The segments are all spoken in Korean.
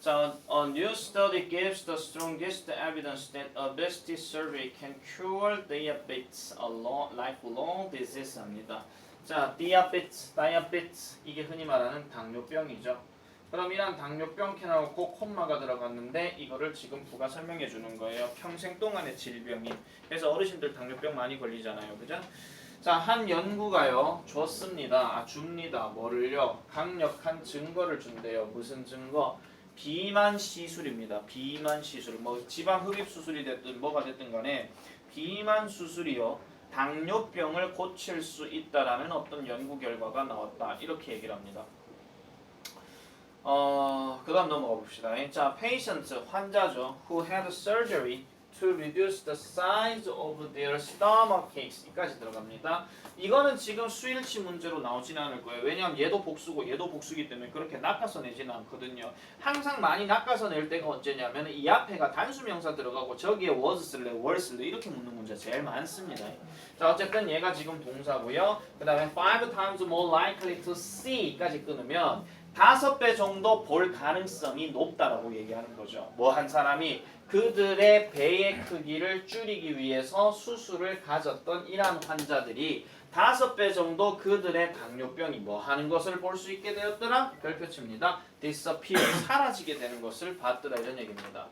자, a new study gives the strongest evidence that obesity surgery can cure diabetes, a lifelong disease입니다. 자, diabetes 이게 흔히 말하는 당뇨병이죠. 그럼 이런 당뇨병 켜놓고 콤마가 들어갔는데 이거를 지금 부가 설명해 주는 거예요. 평생 동안의 질병인. 그래서 어르신들 당뇨병 많이 걸리잖아요, 그죠? 자, 한 연구가요 줍니다. 뭐를요? 강력한 증거를 준대요. 무슨 증거? 비만 시술입니다. 비만 시술. 뭐 지방 흡입 수술이 됐든 뭐가 됐든 간에 비만 수술이요 당뇨병을 고칠 수 있다라는 어떤 연구 결과가 나왔다. 이렇게 얘기를 합니다. 그 다음 넘어가 봅시다. 자, patient 환자죠. who had surgery to reduce the size of their stomach aches 이까지 들어갑니다. 이거는 지금 수일치 문제로 나오진 않을 거예요. 왜냐하면 얘도 복수고 얘도 복수기 때문에 그렇게 낚아서 내지는 않거든요. 항상 많이 낚아서 낼 때가 언제냐면 이 앞에가 단수명사 들어가고 저기에 was 쓸래, were 쓸래 이렇게 묻는 문제 제일 많습니다. 자, 어쨌든 얘가 지금 동사고요. 그 다음에 5 times more likely to see까지 끊으면 5배 정도 볼 가능성이 높다라고 얘기하는 거죠. 뭐 한 사람이 그들의 배의 크기를 줄이기 위해서 수술을 가졌던 이러한 환자들이 5배 정도 그들의 당뇨병이 뭐 하는 것을 볼 수 있게 되었더라? 별표치입니다. disappear, 사라지게 되는 것을 봤더라 이런 얘기입니다.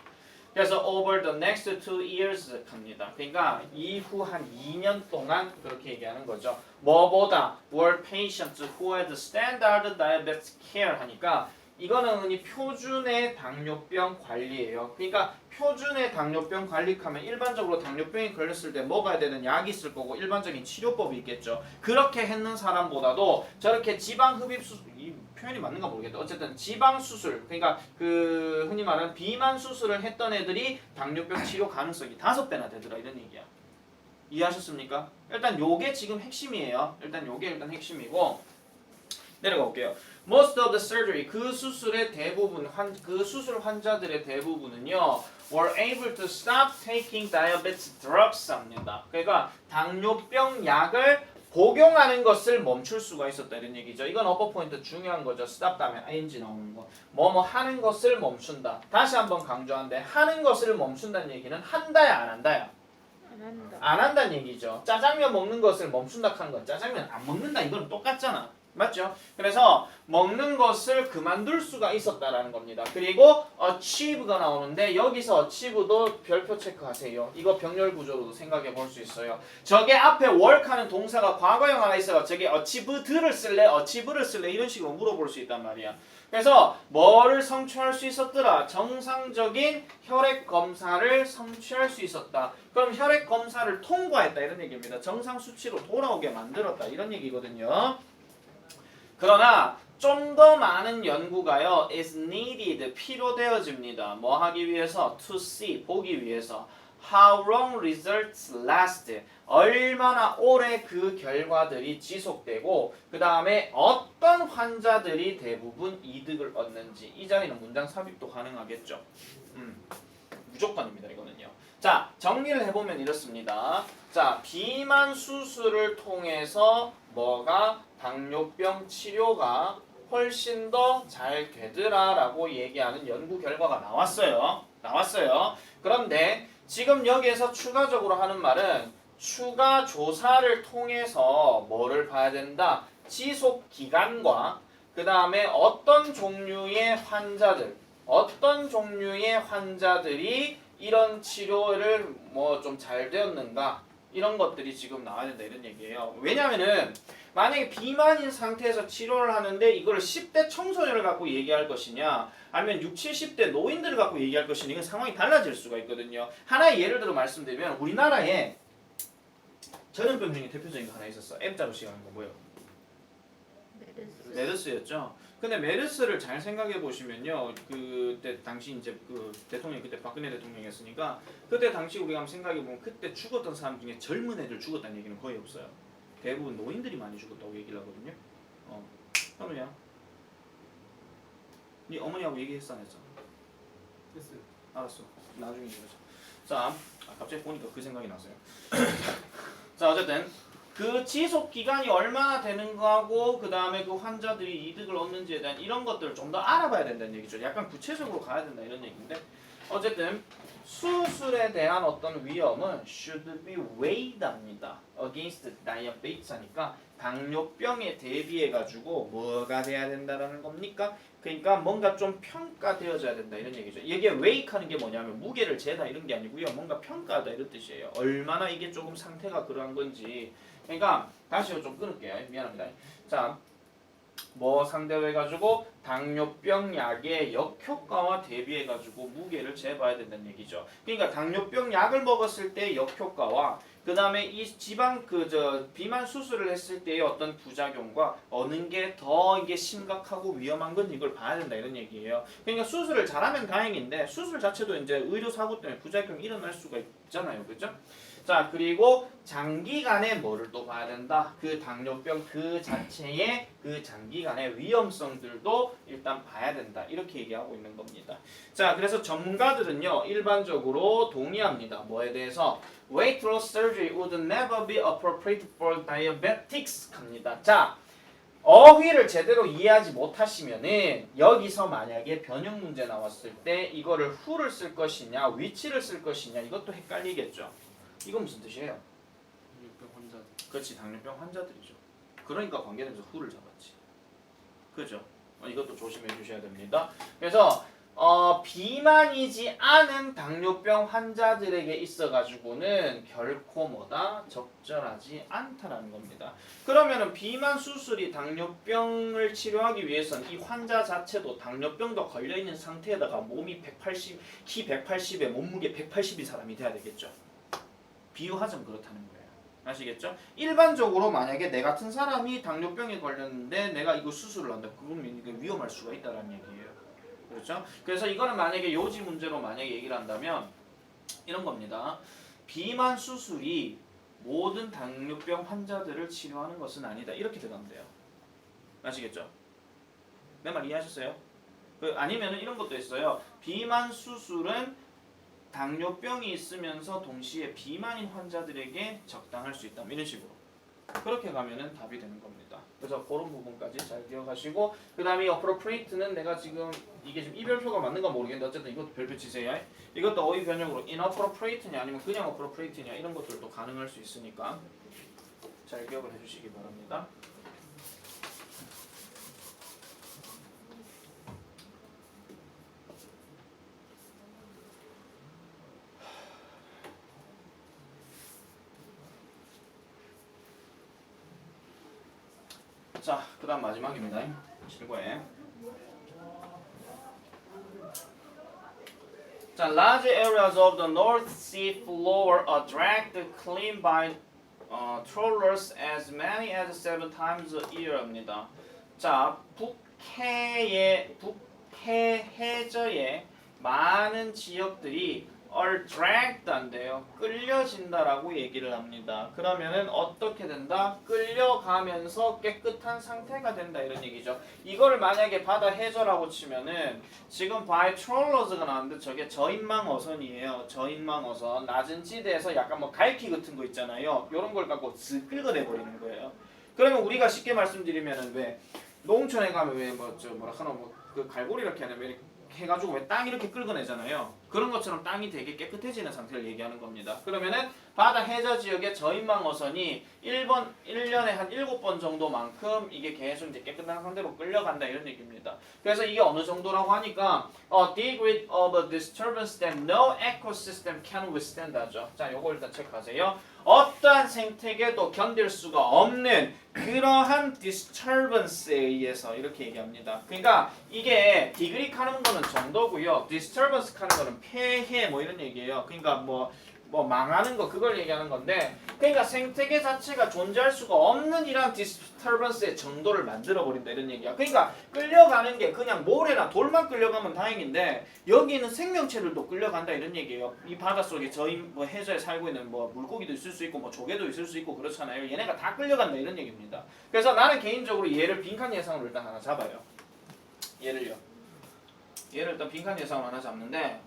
그래서 over the next 2 years 합니다. 그러니까 이후 한 2년 동안 그렇게 얘기하는 거죠. 뭐보다 were patients who had standard diabetes care 하니까 이거는 흔히 표준의 당뇨병 관리예요. 그러니까 표준의 당뇨병 관리하면 일반적으로 당뇨병이 걸렸을 때 먹어야 되는 약이 있을 거고 일반적인 치료법이 있겠죠. 그렇게 했는 사람보다도 저렇게 지방 흡입 수술, 이 표현이 맞는가 모르겠다. 어쨌든 지방 수술, 그러니까 그 흔히 말하는 비만 수술을 했던 애들이 당뇨병 치료 가능성이 5배나 되더라 이런 얘기야. 이해하셨습니까? 일단 요게 지금 핵심이에요. 일단 핵심이고 내려가 볼게요. Most of the surgery, 그 수술의 대부분, 그 수술 환자들의 대부분은요 were able to stop taking diabetes drugs 합니다. 그러니까 당뇨병 약을 복용하는 것을 멈출 수가 있었다 이런 얘기죠. 이건 어퍼 포인트 중요한 거죠. stop 다음에 ing 나오는 거. 뭐뭐 하는 것을 멈춘다. 다시 한번 강조한데 하는 것을 멈춘다는 얘기는 한다야 안 한다야? 안 한다는 얘기죠. 짜장면 먹는 것을 멈춘다 하는 건 짜장면 안 먹는다 이거는 똑같잖아. 맞죠? 그래서 먹는 것을 그만둘 수가 있었다라는 겁니다. 그리고 achieve가 나오는데 여기서 achieve도 별표 체크하세요. 이거 병렬 구조로도 생각해 볼 수 있어요. 저게 앞에 work하는 동사가 과거형 하나 있어요. 저게 achieved를 쓸래, achieve를 쓸래 이런 식으로 물어볼 수 있단 말이야. 그래서 뭐를 성취할 수 있었더라? 정상적인 혈액 검사를 성취할 수 있었다. 그럼 혈액 검사를 통과했다 이런 얘기입니다. 정상 수치로 돌아오게 만들었다 이런 얘기거든요. 그러나 좀 더 많은 연구가요 is needed 필요되어집니다. 뭐 하기 위해서? to see 보기 위해서. how long results last 얼마나 오래 그 결과들이 지속되고 그 다음에 어떤 환자들이 대부분 이득을 얻는지. 이 자리는 문장 삽입도 가능하겠죠. 무조건입니다 이거는요. 자, 정리를 해보면 이렇습니다. 자, 비만 수술을 통해서 뭐가 당뇨병 치료가 훨씬 더 잘 되더라라고 얘기하는 연구 결과가 나왔어요. 그런데 지금 여기에서 추가적으로 하는 말은 추가 조사를 통해서 뭐를 봐야 된다? 지속 기간과 그 다음에 어떤 종류의 환자들이 이런 치료를 뭐 좀 잘 되었는가 이런 것들이 지금 나와야 된다 이런 얘기예요. 왜냐면은 만약에 비만인 상태에서 치료를 하는데 이걸 10대 청소년을 갖고 얘기할 것이냐 아니면 60, 70대 노인들을 갖고 얘기할 것이냐 이건 상황이 달라질 수가 있거든요. 하나의 예를 들어 말씀드리면 우리나라에 전염병 중에 대표적인 거 하나 있었어. M자로 시작하는 거 뭐예요? 메르스였죠. 근데 메르스를 잘 생각해 보시면요, 그때 당시 이제 그 대통령이 그때 박근혜 대통령이었으니까 그때 당시 우리가 한번 생각해 보면 그때 죽었던 사람 중에 젊은 애들 죽었다는 얘기는 거의 없어요. 대부분 노인들이 많이 죽었다고 얘기를 하거든요. 어머니야, 네 어머니하고 얘기했어 안 했어? 했어요. 알았어. 나중에 얘기하자. 자, 갑자기 보니까 그 생각이 나서요. 자, 어쨌든 그 지속 기간이 얼마나 되는 거하고 그 다음에 그 환자들이 이득을 얻는지에 대한 이런 것들을 좀 더 알아봐야 된다는 얘기죠. 약간 구체적으로 가야 된다 이런 얘기인데 어쨌든 수술에 대한 어떤 위험은 should be weight합니다. against diabetes 하니까 당뇨병에 대비해 가지고 뭐가 돼야 된다라는 겁니까? 그러니까 뭔가 좀 평가되어져야 된다 이런 얘기죠. 이게 weight하는 게 뭐냐면 무게를 재다 이런 게 아니고요. 뭔가 평가하다 이런 뜻이에요. 얼마나 이게 조금 상태가 그러한 건지. 그러니까 다시 좀 끊을게요. 미안합니다. 자, 뭐 상대로 해가지고 당뇨병 약의 역효과와 대비해가지고 무게를 재봐야 된다는 얘기죠. 그러니까 당뇨병 약을 먹었을 때 역효과와 그 다음에 이 지방 비만 수술을 했을 때의 어떤 부작용과 어느 게 더 이게 심각하고 위험한 건 이걸 봐야 된다 이런 얘기예요. 그러니까 수술을 잘하면 다행인데 수술 자체도 이제 의료 사고 때문에 부작용이 일어날 수가 있잖아요, 그렇죠? 자, 그리고 장기간에 뭐를 또 봐야 된다. 그 당뇨병 그 자체의 그 장기간의 위험성들도 일단 봐야 된다. 이렇게 얘기하고 있는 겁니다. 자, 그래서 전문가들은요, 일반적으로 동의합니다. 뭐에 대해서? Weight loss surgery would never be appropriate for diabetics 합니다. 자, 어휘를 제대로 이해하지 못하시면은 여기서 만약에 변형 문제 나왔을 때 이거를 who를 쓸 것이냐, which를 쓸 것이냐 이것도 헷갈리겠죠. 이건 무슨 뜻이에요? 당뇨병 환자. 그렇지, 당뇨병 환자들이죠. 그러니까 관계대명사 who를 잡았지. 그죠? 이것도 조심해 주셔야 됩니다. 그래서 비만이지 않은 당뇨병 환자들에게 있어가지고는 결코 뭐다? 적절하지 않다라는 겁니다. 그러면은 비만 수술이 당뇨병을 치료하기 위해서는 이 환자 자체도 당뇨병도 걸려있는 상태에다가 몸이 180, 키 180에 몸무게 180인 사람이 돼야 되겠죠. 비유하자면 그렇다는 거예요. 아시겠죠? 일반적으로 만약에 내 같은 사람이 당뇨병에 걸렸는데 내가 이거 수술을 한다. 그러면 이게 위험할 수가 있다는 얘기예요. 그렇죠? 그래서 이거는 만약에 요지 문제로 만약에 얘기를 한다면 이런 겁니다. 비만 수술이 모든 당뇨병 환자들을 치료하는 것은 아니다. 이렇게 들어가면 돼요. 아시겠죠? 내 말 이해하셨어요? 아니면은 이런 것도 있어요. 비만 수술은 당뇨병이 있으면서 동시에 비만인 환자들에게 적당할 수 있다. 이런 식으로. 그렇게 가면은 답이 되는 겁니다. 그래서 그런 부분까지 잘 기억하시고 그 다음에 appropriate는 내가 지금 이게 지금 이별표가 맞는가 모르겠는데 어쨌든 이것도 별표 치세요. 이것도 어휘 변형으로 inappropriate냐 아니면 그냥 appropriate냐 이런 것들도 가능할 수 있으니까 잘 기억을 해주시기 바랍니다. 자, 그 다음 마지막입니다. 7과에. 자, large areas of the North Sea floor are dragged clean by trawlers as many as 7 times a year입니다. 자, 북해 해저의 많은 지역들이 are dragged 한대요. 끌려진다라고 얘기를 합니다. 그러면은 어떻게 된다? 끌려가면서 깨끗한 상태가 된다 이런 얘기죠. 이거를 만약에 바다 해저라고 치면은 지금 by trawlers가 나왔는데 저게 저인망 어선이에요. 저인망 어선. 낮은 지대에서 약간 뭐 갈퀴 같은 거 있잖아요. 요런 걸 갖고 쓱 긁어내 버리는 거예요. 그러면 우리가 쉽게 말씀드리면은 왜 농촌에 가면 왜 뭐 저 뭐라 하나 뭐 그 갈고리 이렇게 하면 왜 해가지고 왜 땅 이렇게 긁어내잖아요. 그런 것처럼 땅이 되게 깨끗해지는 상태를 얘기하는 겁니다. 그러면은 바다 해저 지역의 저인망 어선이 1년에 한 7번 정도만큼 이게 계속 이제 깨끗한 상태로 끌려간다 이런 얘기입니다. 그래서 이게 어느 정도라고 하니까 degree of disturbance that no ecosystem can withstand 하죠. 자, 요거 일단 체크하세요. 어떠한 생태계도 견딜 수가 없는 그러한 disturbance에 의해서 이렇게 얘기합니다. 그러니까 이게 디그리 하는 거는 정도고요. disturbance 하는 거는 폐해 뭐 이런 얘기예요. 그러니까 뭐 망하는 거 그걸 얘기하는 건데 그러니까 생태계 자체가 존재할 수가 없는 이런 disturbance의 정도를 만들어 버린다 이런 얘기야. 그러니까 끌려가는 게 그냥 모래나 돌만 끌려가면 다행인데 여기는 생명체들도 끌려간다 이런 얘기예요. 이 바닷속에 저희 뭐 해저에 살고 있는 뭐 물고기도 있을 수 있고 뭐 조개도 있을 수 있고 그렇잖아요. 얘네가 다 끌려간다 이런 얘기입니다. 그래서 나는 개인적으로 얘를 빈칸 예상으로 일단 하나 잡아요. 얘를 일단 빈칸 예상으로 하나 잡는데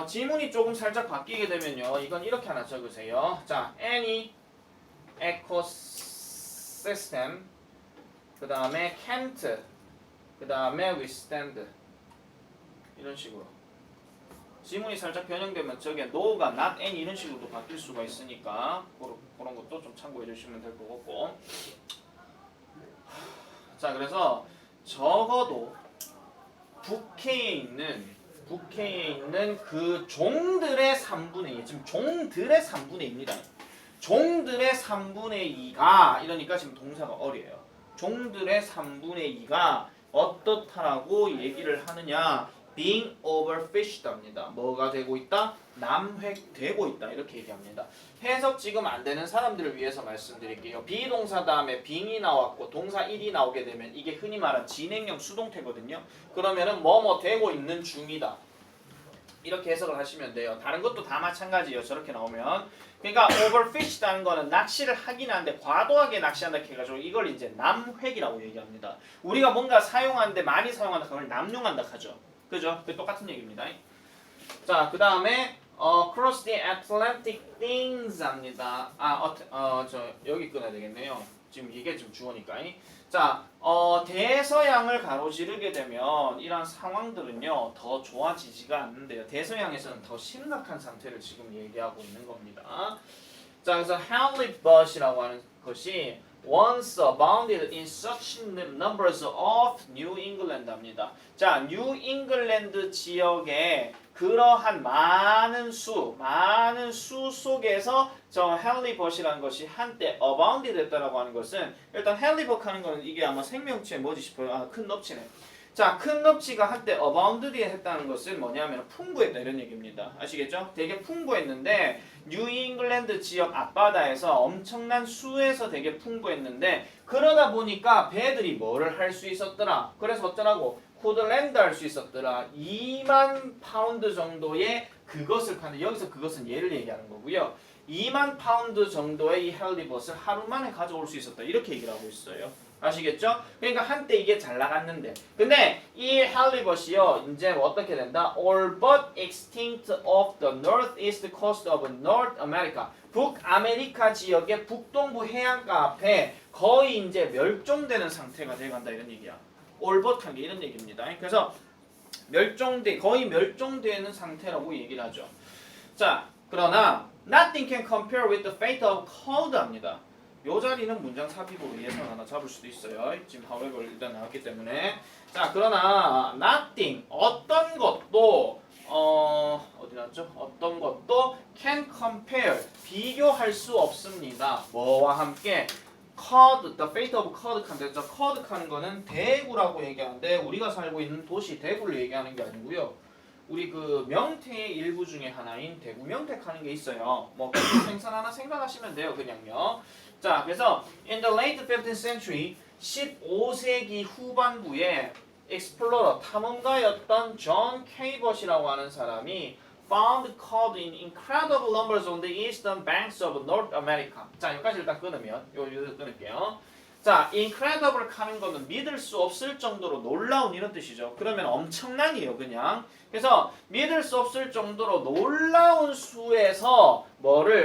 지문이 조금 살짝 바뀌게 되면요. 이건 이렇게 하나 적으세요. 자, any ecosystem, 그 다음에 can't, 그 다음에 withstand 이런 식으로 지문이 살짝 변형되면 저게 no가 not any 이런 식으로도 바뀔 수가 있으니까 그런 것도 좀 참고해 주시면 될 것 같고 자 그래서 적어도 북해에 있는 그 종들의 3분의 2 지금 종들의 3분의 2입니다. 종들의 3분의 2가 이러니까 지금 동사가 어려요. 종들의 3분의 2가 어떻다라고 얘기를 하느냐 being overfished 합니다. 뭐가 되고 있다? 남획되고 있다. 이렇게 얘기합니다. 해석 지금 안 되는 사람들을 위해서 말씀드릴게요. 비동사 다음에 being이 나왔고 동사 1이 나오게 되면 이게 흔히 말하는 진행형 수동태거든요. 그러면은 뭐뭐 되고 있는 중이다. 이렇게 해석을 하시면 돼요. 다른 것도 다 마찬가지예요. 저렇게 나오면. 그러니까 overfished라는 거는 낚시를 하긴 하는데 과도하게 낚시한다 해가지고 이걸 이제 남획이라고 얘기합니다. 우리가 뭔가 사용하는데 많이 사용한다 그걸 남용한다 하죠. 그죠? 그 똑같은 얘기입니다. 자, 그 다음에 cross the Atlantic things 합니다. 저 여기 끊어야 되겠네요. 지금 이게 지금 주어니까. 자, 대서양을 가로지르게 되면 이런 상황들은요 더 좋아지지가 않는데요. 대서양에서는 더 심각한 상태를 지금 얘기하고 있는 겁니다. 자, 그래서 halibut이라고 하는 것이 once abounded in such numbers of New England 합니다. 자, 뉴 잉글랜드 지역에 그러한 많은 수 속에서 저 halibut이라는 것이 한때 abounded 했다라고 하는 것은 일단 halibut 하는 거는 이게 아마 생명체에 뭐지 싶어요. 큰 넙치네. 자, 큰 넙치가 한때 abounded 했다는 것은 뭐냐면 풍부했다 이런 얘기입니다. 아시겠죠? 되게 풍부했는데 뉴 잉글랜드 지역 앞바다에서 엄청난 수에서 되게 풍부했는데 그러다 보니까 배들이 뭐를 할 수 있었더라. 그래서 어쩌라고? 코드랜드 할 수 있었더라. 2만 파운드 정도의 그것을 파는 여기서 그것은 얘를 얘기하는 거고요. 2만 파운드 정도의 이 halibut을 하루 만에 가져올 수 있었다. 이렇게 얘기를 하고 있어요. 아시겠죠? 그러니까 한때 이게 잘 나갔는데 근데 이 halibut이요 이제 어떻게 된다? All but extinct off the northeast coast of North America 북아메리카 지역의 북동부 해안가 앞에 거의 이제 멸종되는 상태가 돼간다 이런 얘기야. all but 한 게 이런 얘기입니다. 그래서 거의 멸종되는 상태라고 얘기를 하죠. 자, 그러나 nothing can compare with the fate of cold 합니다. 요 자리는 문장 삽입으로 예상 하나 잡을 수도 있어요. 지금 however 일단 나왔기 때문에. 자, 그러나 nothing 어떤 것도 어디 났죠? 어떤 것도 can compare 비교할 수 없습니다. 뭐와 함께 cod, the fate of cod 칸데죠. cod 하는 거는 대구라고 얘기하는데 우리가 살고 있는 도시 대구를 얘기하는 게 아니고요. 우리 그 명태의 일부 중에 하나인 대구 명태 하는 게 있어요. 뭐 생선 하나 생각하시면 돼요, 그냥요. 자, 그래서 in the late 15th century 15세기 후반부에 explorer 탐험가였던 존 케이벗이라고 하는 사람이 found cod in incredible numbers on the eastern banks of North America. 자, 여기까지 일단 끊으면 여기서 끊을게요. 자, incredible 하는 거는 믿을 수 없을 정도로 놀라운 이런 뜻이죠. 그러면 엄청난이에요, 그냥. 그래서 믿을 수 없을 정도로 놀라운 수에서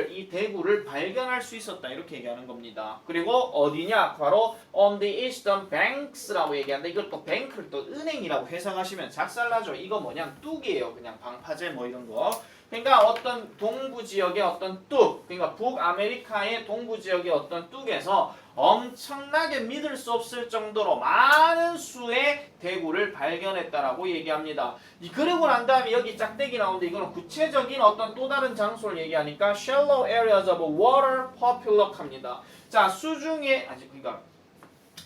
이 대구를 발견할 수 있었다 이렇게 얘기하는 겁니다. 그리고 어디냐? 바로 on the eastern banks라고 얘기하는데 이걸 또 뱅크를 또 은행이라고 해석하시면 작살나죠. 이거 뭐냐? 뚝이에요. 그냥 방파제 뭐 이런 거. 그러니까 어떤 동부 지역의 어떤 뚝, 그러니까 북아메리카의 동부 지역의 어떤 뚝에서 엄청나게 믿을 수 없을 정도로 많은 수의 대구를 발견했다라고 얘기합니다. 그리고 난 다음에 여기 짝대기 나오는데 이거는 구체적인 어떤 또 다른 장소를 얘기하니까 shallow areas of water popular 합니다. 자, 수중에 그러니까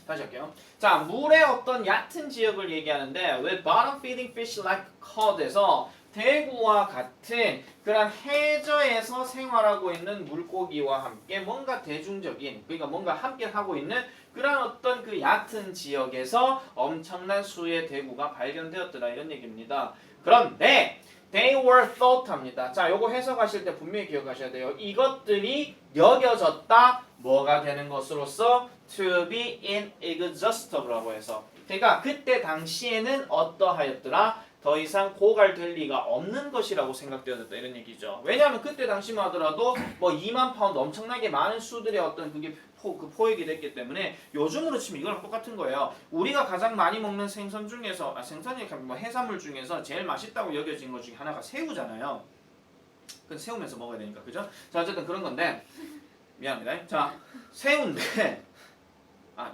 다시 할게요. 자, 물의 어떤 얕은 지역을 얘기하는데 with bottom feeding fish like cod에서 대구와 같은 그런 해저에서 생활하고 있는 물고기와 함께 뭔가 대중적인 그러니까 뭔가 함께 하고 있는 그런 어떤 그 얕은 지역에서 엄청난 수의 대구가 발견되었더라 이런 얘기입니다. 그런데 they were thought 합니다. 자, 요거 해석하실 때 분명히 기억하셔야 돼요. 이것들이 여겨졌다 뭐가 되는 것으로서 to be inexhaustible라고 해서 그러니까 그때 당시에는 어떠하였더라? 더 이상 고갈될 리가 없는 것이라고 생각되어졌다 이런 얘기죠. 왜냐하면 그때 당시만 하더라도 뭐 2만 파운드 엄청나게 많은 수들의 어떤 그게 포획이 됐기 때문에 요즘으로 치면 이거랑 똑같은 거예요. 우리가 가장 많이 먹는 생선 중에서 생선이 뭐 해산물 중에서 제일 맛있다고 여겨진 것 중에 하나가 새우잖아요. 그건 새우면서 먹어야 되니까 그죠? 자 어쨌든 그런 건데 미안합니다. 자 새우인데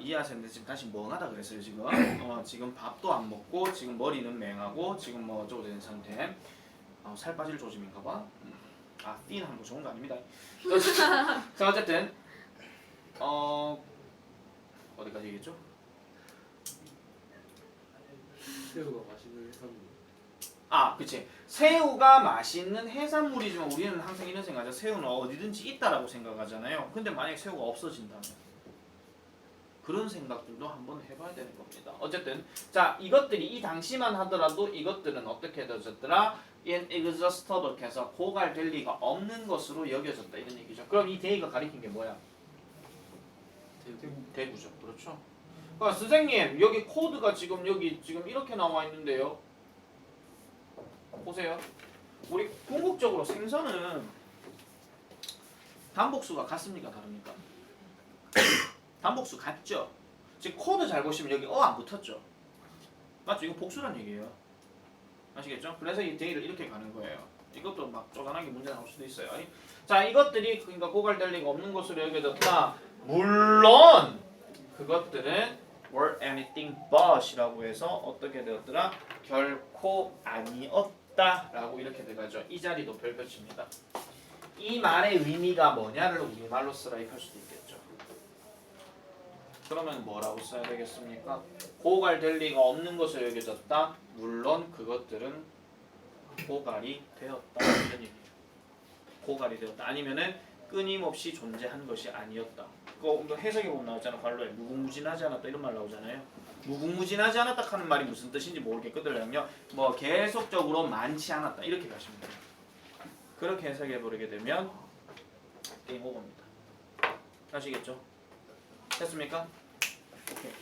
이해하셨는데 지금 다시 멍하다 그랬어요 지금. 지금 밥도 안 먹고 지금 머리는 맹하고 지금 뭐 어쩌고 된 상태. 살 빠질 조짐인가봐. 띠는 한거 좋은 거 아닙니다. 자 어쨌든 어디까지 얘기했죠? 새우가 맛있는 해산물. 그치. 새우가 맛있는 해산물이지만 우리는 항상 이런 생각하죠. 새우는 어디든지 있다라고 생각하잖아요. 근데 만약에 새우가 없어진다면 그런 생각들도 한번 해봐야 되는 겁니다. 어쨌든 자 이것들이 이 당시만 하더라도 이것들은 어떻게 되어졌더라? inexhaustible 해서 고갈될 리가 없는 것으로 여겨졌다 이런 얘기죠. 그럼 이 대의가 가리킨 게 뭐야? 대구죠. 그렇죠. 그러니까 선생님 여기 코드가 지금 여기 지금 이렇게 나와 있는데요. 보세요. 우리 궁극적으로 생선은 단복수가 같습니까? 다릅니까? 단복수 같죠? 지금 코드 잘 보시면 여기 안 붙었죠? 맞죠? 이거 복수란 얘기예요. 아시겠죠? 그래서 이 대의를 이렇게 가는 거예요. 이것도 막 쪼잔하게 문제 나올 수도 있어요. 자, 이것들이 그러니까 고갈될 리가 없는 것으로 여겨졌다. 물론 그것들은 were anything but이라고 해서 어떻게 되었더라? 결코 아니었다라고 이렇게 돼가죠. 이 자리도 별표치입니다. 이 말의 의미가 뭐냐를 우리말로 쓰라 이럴 수도 있겠죠. 그러면 뭐라고 써야 되겠습니까? 고갈될 리가 없는 것으로 여겨졌다. 물론 그것들은 고갈이 되었다. 이런 얘기예요. 고갈이 되었다. 아니면은 끊임없이 존재한 것이 아니었다. 그거 해석해 보면 나오잖아. 관로에 무궁무진하지 않았다 이런 말 나오잖아요. 무궁무진하지 않았다 하는 말이 무슨 뜻인지 모르겠거든요. 뭐 계속적으로 많지 않았다 이렇게 가시면 돼요. 그렇게 해석해 버리게 되면 게임 오버입니다. 아시겠죠? 됐습니까? 오케이.